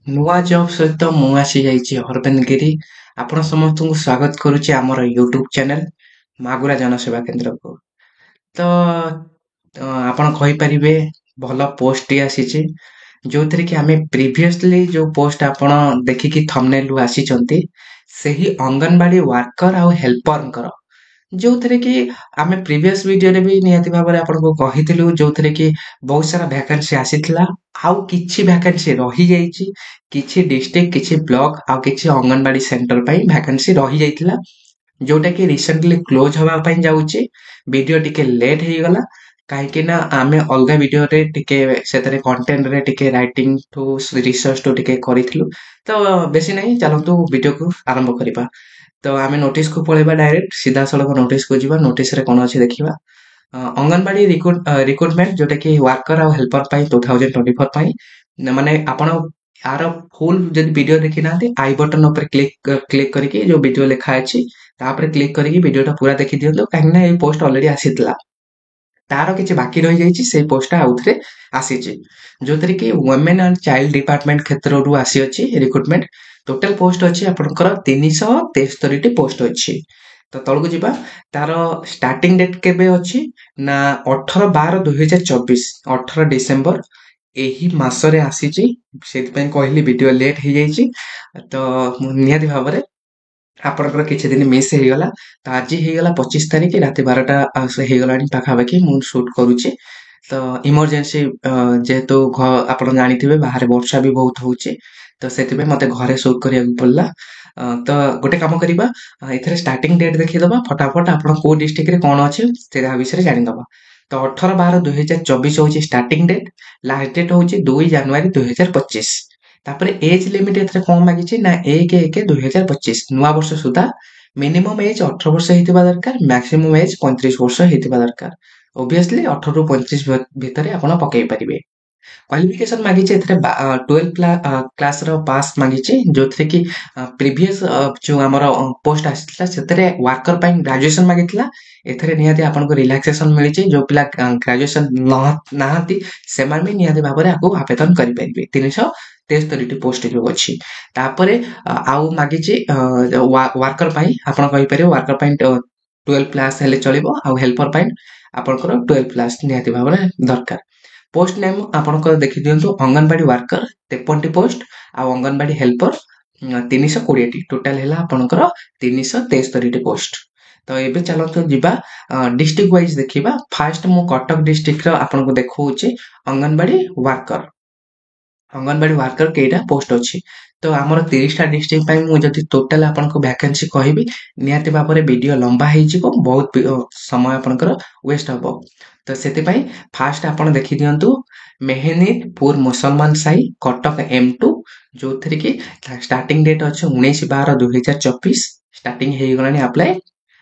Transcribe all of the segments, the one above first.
ନୂଆ ଜବ୍ ସହିତ ମୁଁ ଆସିଯାଇଛି ଅରବିନ୍ଦ ଗିରି। ଆପଣ ସମସ୍ତଙ୍କୁ ସ୍ୱାଗତ କରୁଛି ଆମର ୟୁଟ୍ୟୁବ ଚ୍ୟାନେଲ ମାଗୁରା ଜନସେବା କେନ୍ଦ୍ରକୁ। ତ ଆପଣ କହିପାରିବେ ଭଲ ପୋଷ୍ଟଟି ଆସିଛି, ଯୋଉଥିରେ କି ଆମେ ପ୍ରିଭିୟସଲି ଯୋଉ ପୋଷ୍ଟ ଆପଣ ଦେଖିକି ଥମ୍ବନେଲରୁ ଆସିଛନ୍ତି, ସେହି ଅଙ୍ଗନବାଡି ୱାର୍କର ଆଉ ହେଲ୍ପରଙ୍କର, ଯୋଉଥିରେ କି ଆମେ ପ୍ରିଭିୟସ ଭିଡିଓରେ ବି ନିହାତି ଭାବରେ ଆପଣଙ୍କୁ କହିଥିଲୁ, ଯୋଉଥିରେ କି ବହୁତ ସାରା ଭ୍ୟାକାନ୍ସି ଆସିଥିଲା, ଆଉ କିଛି ଭ୍ୟାକାନ୍ସି ରହିଯାଇଛି। କିଛି ଡିଷ୍ଟ୍ରିକ୍ଟ, କିଛି ବ୍ଲକ ଆଉ କିଛି ଅଙ୍ଗନବାଡି ସେଣ୍ଟର ପାଇଁ ଭ୍ୟାକାନ୍ସି ରହିଯାଇଥିଲା, ଯୋଉଟା କି ରିସେଣ୍ଟଲି କ୍ଲୋଜ ହବା ପାଇଁ ଯାଉଛି। ଭିଡିଓ ଟିକେ ଲେଟ୍ ହେଇଗଲା, କାହିଁକି ନା ଆମେ ଅଲଗା ଭିଡିଓରେ ଟିକେ ସେଥିରେ କଣ୍ଟେଣ୍ଟରେ ଟିକେ ରାଇଟିଂ ଠୁ ରିସର୍ଚ୍ଚ ଟୁ ଟିକେ କରିଥିଲୁ। ତ ବେଶୀ ନାହିଁ, ଚାଲନ୍ତୁ ଭିଡିଓକୁ ଆରମ୍ଭ କରିବା। ତ ଆମେ ନୋଟିସକୁ ପଳେଇବା, ଡାଇରେକ୍ଟ ସିଧାସଳଖ ନୋଟିସକୁ ଯିବା। ନୋଟିସରେ କ'ଣ ଅଛି ଦେଖିବା। ଅଙ୍ଗନବାଡି ରିକ୍ରୁଟମେଣ୍ଟ, ଯୋଉଟା କି ୱାର୍କର ଆଉ ହେଲ୍ପର ପାଇଁ 2024 ପାଇଁ। ମାନେ ଆପଣ ଆର ଫୁଲ ଯଦି ଭିଡିଓ ଦେଖି ନାହାନ୍ତି, ଆଇ ବଟନ ଉପରେ କ୍ଲିକ୍ କରିକି ଯୋଉ ଭିଡିଓ ଲେଖା ଅଛି ତାପରେ କ୍ଲିକ୍ କରିକି ଭିଡିଓଟା ପୁରା ଦେଖି ଦିଅନ୍ତୁ, କାହିଁକି ନା ଏଇ ପୋଷ୍ଟ ଅଲରେଡି ଆସିଥିଲା। ତାର କିଛି ବାକି ରହିଯାଇଛି, ସେଇ ପୋଷ୍ଟଟା ଆଉଥରେ ଆସିଛି, ଯୋଉଥିରେ କି ୱିମେନ୍ ଆଣ୍ଡ ଚାଇଲ୍ଡ ଡିପାର୍ଟମେଣ୍ଟ କ୍ଷେତ୍ରରୁ ଆସିଅଛି ରିକ୍ରୁଟମେଣ୍ଟ। ଟୋଟାଲ ପୋଷ୍ଟ ଅଛି ଆପଣଙ୍କର 373ଟି ପୋଷ୍ଟ ଅଛି। ତ ତଳକୁ ଯିବା। ତାର ଷ୍ଟାର୍ଟିଂ ଡେଟ୍ କେବେ ଅଛି ନା 18/12/2024, 18 ଡିସେମ୍ବର ଏହି ମାସରେ ଆସିଛି। ସେଥିପାଇଁ କହିଲି ଭିଡିଓ ଲେଟ୍ ହେଇଯାଇଛି। ତ ନିହାତି ଭାବରେ ଆପଣଙ୍କର କିଛି ଦିନ ମିସ୍ ହେଇଗଲା। ତ ଆଜି ହେଇଗଲା 25 ତାରିଖ, ରାତି 12ଟା ହେଇଗଲାଣି ପାଖାପାଖି ମୁଁ ସୁଟ୍ କରୁଛି। ତ ଇମର୍ଜେନ୍ସି, ଯେହେତୁ ଆପଣ ଜାଣିଥିବେ ବାହାରେ ବର୍ଷା ବି ବହୁତ ହଉଛି, ତ ସେଥିପାଇଁ ମତେ ଘରେ ସୁଟ୍ କରିବାକୁ ପଡିଲା। ତ ଗୋଟେ କାମ କରିବା, ଏଥିରେ ଷ୍ଟାର୍ଟିଂ ଡେଟ୍ ଦେଖିଦବା ଫଟାଫଟ। ଆପଣ କୋଉ ଡିଷ୍ଟ୍ରିକ୍ଟରେ କ'ଣ ଅଛି ସେ ବିଷୟରେ ଜାଣିଦବା। ତ 18/12/2024 ହଉଛି ଷ୍ଟାର୍ଟିଂ ଡେଟ୍। ଲାଷ୍ଟ ଡେଟ୍ ହଉଛି 2 ଜାନୁଆରୀ 2025। ତାପରେ ଏଜ୍ ଲିମିଟ୍ ଏଥିରେ କ'ଣ ମାଗିଛି ନା 1/1/2025, ନୂଆ ବର୍ଷ ସୁଦ୍ଧା ମିନିମମ୍ ଏଜ୍ 18 ବର୍ଷ ହେଇଥିବା ଦରକାର, ମ୍ୟାକ୍ସିମମ୍ ଏଜ୍ 35 ବର୍ଷ ହେଇଥିବା ଦରକାର। ଓଭିୟସଲି 18ରୁ 35 ଭିତରେ ଆପଣ ପକେଇ ପାରିବେ। କ୍ୱାଲିଫିକେସନ ମାଗିଛି ଏଥିରେ 12 କ୍ଲାସର ପାସ୍ ମାଗିଛି, ଯୋଉଥିରେ କି ପ୍ରିଭିୟସ୍ ଯୋଉ ଆମର ପୋଷ୍ଟ ଆସିଥିଲା ସେଥିରେ ୱାର୍କର ପାଇଁ ଗ୍ରାଜୁଏସନ ମାଗିଥିଲା। ଏଥିରେ ନିହାତି ଆପଣଙ୍କୁ ରିଲାକ୍ସେସନ ମିଳିଛି। ଯୋଉ ପିଲା ଗ୍ରାଜୁଏସନ ନାହାନ୍ତି ସେମାନେ ବି ନିହାତି ଭାବରେ ଆକୁ ଆବେଦନ କରିପାରିବେ। 373ଟି ପୋଷ୍ଟ ଯୋଉ ଅଛି। ତାପରେ ଆଉ ମାଗିଛି ୱାର୍କର ପାଇଁ, ଆପଣ କହିପାରିବେ ୱାର୍କର ପାଇଁ 12 ପ୍ଲସ୍ ହେଲେ ଚଳିବ, ଆଉ ହେଲ୍ପର ପାଇଁ ଆପଣଙ୍କର 12 ପ୍ଲସ୍ ନିହାତି ଭାବରେ ଦରକାର। ପୋଷ୍ଟ ନେମ୍ ଆପଣଙ୍କର ଦେଖିଦିଅନ୍ତୁ, ଅଙ୍ଗନବାଡି ୱାର୍କର 53ଟି ପୋଷ୍ଟ, ଆଉ ଅଙ୍ଗନବାଡି ହେଲ୍ପର 320ଟି। ଟୋଟାଲ ହେଲା ଆପଣଙ୍କର 373ଟି ପୋଷ୍ଟ। ତ ଏବେ ଚାଲନ୍ତୁ ଯିବା ଡିଷ୍ଟ୍ରିକ୍ଟ ୱାଇଜ ଦେଖିବା। ଫାଷ୍ଟ ମୁଁ କଟକ ଡିଷ୍ଟ୍ରିକ୍ଟର ଆପଣଙ୍କୁ ଦେଖଉଛି ଅଙ୍ଗନବାଡି ୱାର୍କର। ଅଙ୍ଗନବାଡି ୱାର୍କର କେଇଟା ପୋଷ୍ଟ ଅଛି। ତ ଆମର 30ଟା ଡିଷ୍ଟ୍ରିକ୍ଟ ପାଇଁ ମୁଁ ଯଦି ଟୋଟାଲ ଆପଣଙ୍କୁ ଭ୍ୟାକେନ୍ସି କହିବି, ନିହାତି ଭାବରେ ଭିଡିଓ ଲମ୍ବା ହେଇଯିବ, ବହୁତ ସମୟ ଆପଣଙ୍କର ୱେଷ୍ଟ ହବ। ତ ସେଥିପାଇଁ ଫାଷ୍ଟ ଆପଣ ଦେଖିଦିଅନ୍ତୁ ମେହେନିପୁର ମୁସଲମାନ ସାହି, କଟକ M2, ଯୋଉଥିରେ କି ଷ୍ଟାର୍ଟିଂ ଡେଟ୍ ଅଛି 19/12/2024। ଷ୍ଟାର୍ଟିଂ ହେଇଗଲାଣି ଆପ୍ଲାଏ,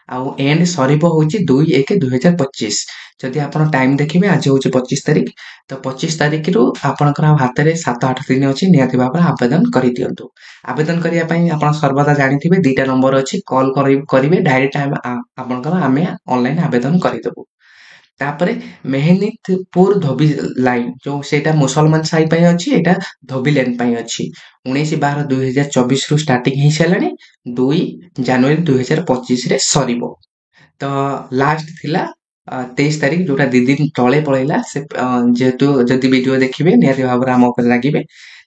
ଆଉ ଏଣ୍ଡ ସରିବ ହଉଛି 2/1/2025। ଯଦି ଆପଣ ଟାଇମ ଦେଖିବେ, ଆଜି ହଉଛି 25 ତାରିଖ, ତ 25 ତାରିଖରୁ ଆପଣଙ୍କର ଆଉ ହାତରେ 7-8 ଦିନ ଅଛି। ନିହାତି ଭାବରେ ଆବେଦନ କରିଦିଅନ୍ତୁ। ଆବେଦନ କରିବା ପାଇଁ ଆପଣ ସର୍ବଦା ଜାଣିଥିବେ 2ଟା ନମ୍ବର ଅଛି, କଲ୍ କରିବେ ଡାଇରେକ୍ଟ ଆମେ ଅନଲାଇନ ଆବେଦନ କରିଦେବୁ। ତାପରେ ମେହେନିପୁର ଧୋବି ଲାଇନ, ଯୋଉ ସେଇଟା ମୁସଲମାନ ସାହି ପାଇଁ ଅଛି, ଏଇଟା ଧୋବି ଲାଇନ ପାଇଁ ଅଛି। 19/12/2024ରୁ ଷ୍ଟାର୍ଟିଂ ହେଇସାରିଲାଣି, 2 ଜାନୁଆରୀ 2025ରେ ସରିବ। ତ ଲାଷ୍ଟ ଥିଲା 23 ତାରିଖ, ଯୋଉଟା 2 ଦିନ ତଳେ ପଳେଇଲା। ସେ ଯେହେତୁ ଯଦି ଭିଡିଓ ଦେଖିବେ ନିହାତି ଭାବରେ ଆମ ଉପରେ ଲାଗିବେ,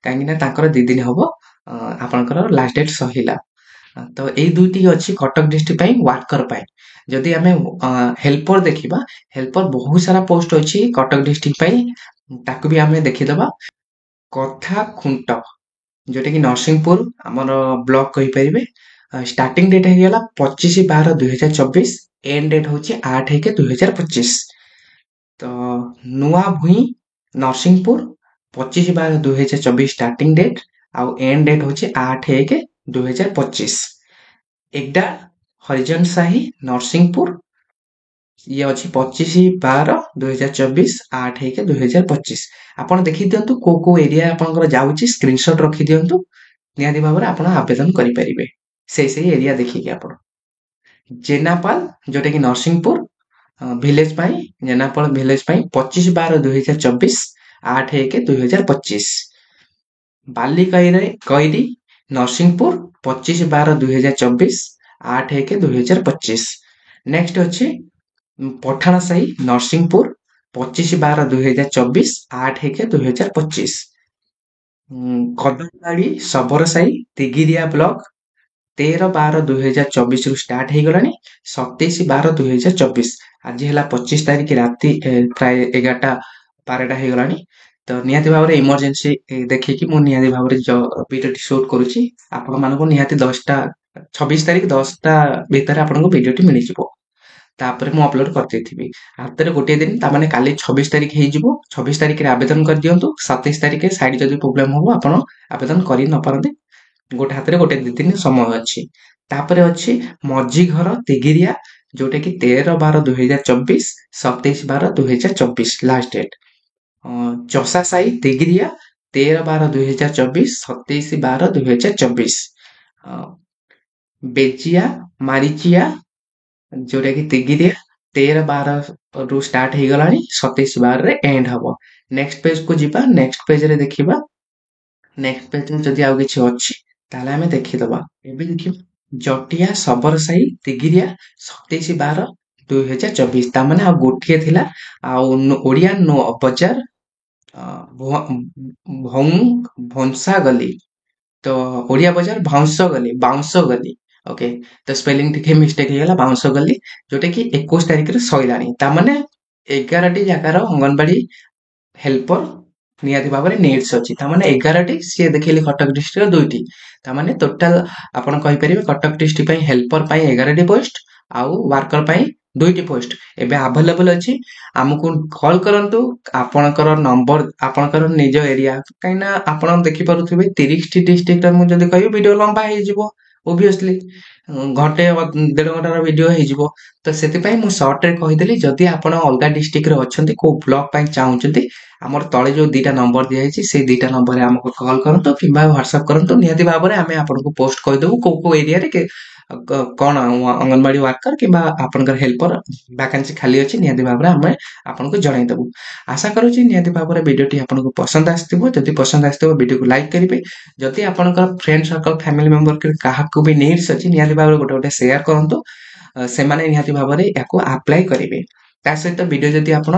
କାହିଁକି ନା ତାଙ୍କର 2 ଦିନ ହବ ଆପଣଙ୍କର ଲାଷ୍ଟ ଡେଟ୍ ସରିଲା। ତ ଏଇ ଦୁଇଟି ଅଛି କଟକ ଡିଷ୍ଟ୍ରିକ୍ଟ ପାଇଁ ୱାର୍କର ପାଇଁ। ଯଦି ଆମେ ହେଲ୍ପର ଦେଖିବା, ହେଲ୍ପର ବହୁତ ସାରା ପୋଷ୍ଟ ଅଛି କଟକ ଡିଷ୍ଟ୍ରିକ୍ଟ ପାଇଁ, ତାକୁ ବି ଆମେ ଦେଖିଦବା। କଥା ଖୁଣ୍ଟ, ଯୋଉଟା କି ନରସିଂହପୁର ଆମର ବ୍ଲକ କହିପାରିବେ। ଷ୍ଟାର୍ଟିଂ ଡେଟ୍ ହେଇଗଲା 25/12/2024, ଏଣ୍ଡ ଡେଟ୍ ହଉଛି 8/1/2025। ତ ନୂଆ ଭୂଇଁ ନରସିଂହପୁର 25/12/2024 ଷ୍ଟାର୍ଟିଂ ଡେଟ୍, ଆଉ ଏଣ୍ଡ ଡେଟ୍ ହଉଛି 8/1/2025। ଏଗଡା ହରିଜନ ସାହି ନରସିଂହପୁର, ଇଏ ଅଛି 25/12/2024, 8/1/2025। ଆପଣ ଦେଖିଦିଅନ୍ତୁ କୋଉ କୋଉ ଏରିଆ ଆପଣଙ୍କର ଯାଉଛି, ସ୍କ୍ରିନଶଟ ରଖିଦିଅନ୍ତୁ। ନିହାତି ଭାବରେ ଆପଣ ଆବେଦନ କରିପାରିବେ ସେଇ ଏରିଆ ଦେଖିକି। ଆପଣ ଜେନାପାଲ, ଯୋଉଟା କି ନରସିଂହପୁର ଭିଲେଜ ପାଇଁ, ଜେନାପାଳ ଭିଲେଜ ପାଇଁ 25/12/2024, 8/1/2025। ବାଲିକଇରି ନରସିଂହପୁର 25/12/2024 8/1/2025। ନେକ୍ସଟ ଅଛି ପଠାଣ ସାହି ନରସିଂହପୁର 25/12/2024 8/1/2025। କଦମବାଡ଼ି ଶବର ସାହି ତିଗିରିଆ ବ୍ଲକ 13/12/2024 ରୁ ଷ୍ଟାର୍ଟ ହେଇଗଲାଣି 27/12/2024। ଆଜି ହେଲା 25 ତାରିଖ ରାତି ପ୍ରାୟ 11ଟା 12ଟା ହେଇଗଲାଣି। ତ ନିହାତି ଭାବରେ ଇମର୍ଜେନ୍ସି ଦେଖିକି ମୁଁ ନିହାତି ଭାବରେ ଭିଡ଼ିଓଟି ସୁଟ୍ କରୁଛି। ଆପଣମାନଙ୍କୁ ନିହାତି 26 ତାରିଖ 10ଟା ଭିତରେ ଆପଣଙ୍କୁ ଭିଡ଼ିଓଟି ମିଳିଯିବ। ତାପରେ ମୁଁ ଅପଲୋଡ କରିଦେଇଥିବି। ହାତରେ ଗୋଟିଏ ଦିନ, ତାମାନେ କାଲି 26 ତାରିଖ ହେଇଯିବ। 26 ତାରିଖରେ ଆବେଦନ କରିଦିଅନ୍ତୁ। 27 ତାରିଖରେ ସାଇଡ୍ ଯଦି ପ୍ରୋବ୍ଲେମ ହବ ଆପଣ ଆବେଦନ କରି ନ ପାରନ୍ତି। ଗୋଟେ ହାତରେ ଗୋଟେ 2 ଦିନ ସମୟ ଅଛି। ତାପରେ ଅଛି ମଝି ଘର ତିଗିରିଆ, ଯୋଉଟା କି 13/12/2024 27/12/2024 ଲାଷ୍ଟ ଡେଟ୍। ଚଷା ସାହି ତିଗିରିଆ 13/12/2024 27/12/2024। ବେଜିଆ ମାରିଚିଆ, ଯୋଉଟା କି ତିଗିରିଆ 13/12 ରୁ ଷ୍ଟାର୍ଟ ହେଇଗଲାଣି 27/12ରେ ଏଣ୍ଡ ହବ। ନେକ୍ସଟ ପେଜ କୁ ଯିବା। ନେକ୍ସଟ ପେଜରେ ଦେଖିବା। ନେକ୍ସଟ ପେଜରେ ଯଦି ଆଉ କିଛି ଅଛି ତାହେଲେ ଆମେ ଦେଖିଦବା। ଏବେ ଦେଖିବା ଜଟିଆ ଶବର ସାହି ତିଗିରିଆ 27/12/2024। ତାମାନେ ଆଉ ଗୋଟିଏ ଥିଲା। ଆଉ ଓଡ଼ିଆ ବଜାର ଭଂସା ଗଲି, ତ ଓଡ଼ିଆ ବଜାର ବାଉଁଶ ଗଲି। ଓକେ, ତ ସ୍ପେଲିଂ ଟିକେ ମିଷ୍ଟେକ୍ ହେଇଗଲା, ବାଉଁଶ ଗଲି, ଯୋଉଟା କି 21 ତାରିଖରେ ସଇଲାଣି। ତାମାନେ 11ଟି ଜାଗାର ଅଙ୍ଗନବାଡି ହେଲ୍ପର ନିହାତି ଭାବରେ ନିଡ୍ସ ଅଛି। ତାମାନେ 11ଟି, ସିଏ ଦେଖେଇଲି କଟକ ଡିଷ୍ଟ୍ରିକ୍ଟର 2ଟି। ତାମାନେ ଟୋଟାଲ ଆପଣ କହିପାରିବେ କଟକ ଡିଷ୍ଟ୍ରିକ୍ଟ ପାଇଁ ହେଲ୍ପର ପାଇଁ 11ଟି ପୋଷ୍ଟ ଆଉ ୱାର୍କର ପାଇଁ 2ଟି ପୋଷ୍ଟ ଏବେ ଆଭେଲେବଲ ଅଛି। ଆମକୁ କଲ୍ କରନ୍ତୁ। ଆପଣଙ୍କର ନମ୍ବର, ଆପଣଙ୍କର ନିଜ ଏରିଆ, କାହିଁକିନା ଆପଣ ଦେଖିପାରୁଥିବେ 30ଟି ଡିଷ୍ଟ୍ରିକ୍ଟର ମୁଁ ଯଦି କହିବି ଭିଡ଼ିଓ ଲମ୍ବା ହେଇଯିବ। ଓଭିୟସଲି ଘଣ୍ଟେ 1.5 ଘଣ୍ଟାର ଭିଡ଼ିଓ ହେଇଯିବ। ତ ସେଥିପାଇଁ ମୁଁ ସର୍ଟରେ କହିଦେଲି। ଯଦି ଆପଣ ଅଲଗା ଡିଷ୍ଟ୍ରିକ୍ଟରେ ଅଛନ୍ତି, କୋଉ ବ୍ଲକ ପାଇଁ ଚାହୁଁଛନ୍ତି, ଆମର ତଳେ ଯୋଉ 2ଟା ନମ୍ବର ଦିଆଯାଇଛି ସେଇ 2ଟା ନମ୍ବରରେ ଆମକୁ କଲ୍ କରନ୍ତୁ କିମ୍ବା ହ୍ୱାଟ୍ସଆପ୍ କରନ୍ତୁ। ନିହାତି ଭାବରେ ଆମେ ଆପଣଙ୍କୁ ପୋଷ୍ଟ କହିଦେବୁ କୋଉ କୋଉ ଏରିଆରେ କଣ ଅଙ୍ଗନବାଡି ୱାର୍କର କିମ୍ବା ଆପଣଙ୍କର ହେଲ୍ପର ଭ୍ୟାକାନ୍ସି ଖାଲି ଅଛି। ନିହାତି ଭାବରେ ଆମେ ଆପଣଙ୍କୁ ଜଣାଇଦେବୁ। ଆଶା କରୁଛି ନିହାତି ଭାବରେ ଭିଡ଼ିଓଟି ଆପଣଙ୍କୁ ପସନ୍ଦ ଆସିଥିବ। ଯଦି ପସନ୍ଦ ଆସିଥିବ ଭିଡ଼ିଓକୁ ଲାଇକ୍ କରିବେ। ଯଦି ଆପଣଙ୍କର ଫ୍ରେଣ୍ଡ ସର୍କଲ ଫ୍ୟାମିଲି ମେମ୍ବର କାହାକୁ ବି ନିଡ୍ସ ଅଛି, ନିହାତି ଭାବରେ ଗୋଟେ ଗୋଟେ ସେୟାର କରନ୍ତୁ। ସେମାନେ ନିହାତି ଭାବରେ ୟାକୁ ଆପ୍ଲାଏ କରିବେ। ତା ସହିତ ଭିଡ଼ିଓ ଯଦି ଆପଣ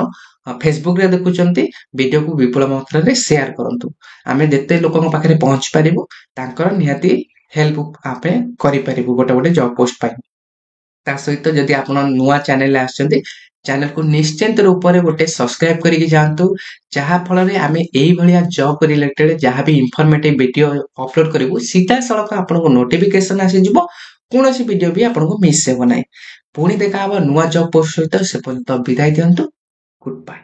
ଫେସବୁକରେ ଦେଖୁଛନ୍ତି, ଭିଡ଼ିଓକୁ ବିପୁଳ ମାତ୍ରାରେ ସେୟାର କରନ୍ତୁ। ଆମେ ଯେତେ ଲୋକଙ୍କ ପାଖରେ ପହଞ୍ଚି ପାରିବୁ ତାଙ୍କର ନିହାତି ହେଲ୍ପ ଆମେ କରିପାରିବୁ ଗୋଟେ ଗୋଟେ ଜବ୍ ପୋଷ୍ଟ ପାଇଁ। ତା ସହିତ ଯଦି ଆପଣ ନୂଆ ଚ୍ୟାନେଲରେ ଆସିଛନ୍ତି, ଚ୍ୟାନେଲକୁ ନିଶ୍ଚିନ୍ତ ରୂପରେ ଗୋଟେ ସବସ୍କ୍ରାଇବ କରିକି ଯାଆନ୍ତୁ। ଯାହା ଫଳରେ ଆମେ ଏଇଭଳିଆ ଜବ୍ ରିଲେଟେଡ୍ ଯାହା ବି ଇନଫର୍ମେଟିଭ ଭିଡ଼ିଓ ଅପଲୋଡ କରିବୁ ସିଧାସଳଖ ଆପଣଙ୍କୁ ନୋଟିଫିକେସନ ଆସିଯିବ। କୌଣସି ଭିଡ଼ିଓ ବି ଆପଣଙ୍କୁ ମିସ୍ ହେବ ନାହିଁ। ପୁଣି ଦେଖା ହବ ନୂଆ ଜବ୍ ପୋଷ୍ଟ ସହିତ। ସେ ପର୍ଯ୍ୟନ୍ତ ବିଦାୟ ଦିଅନ୍ତୁ। Good bye.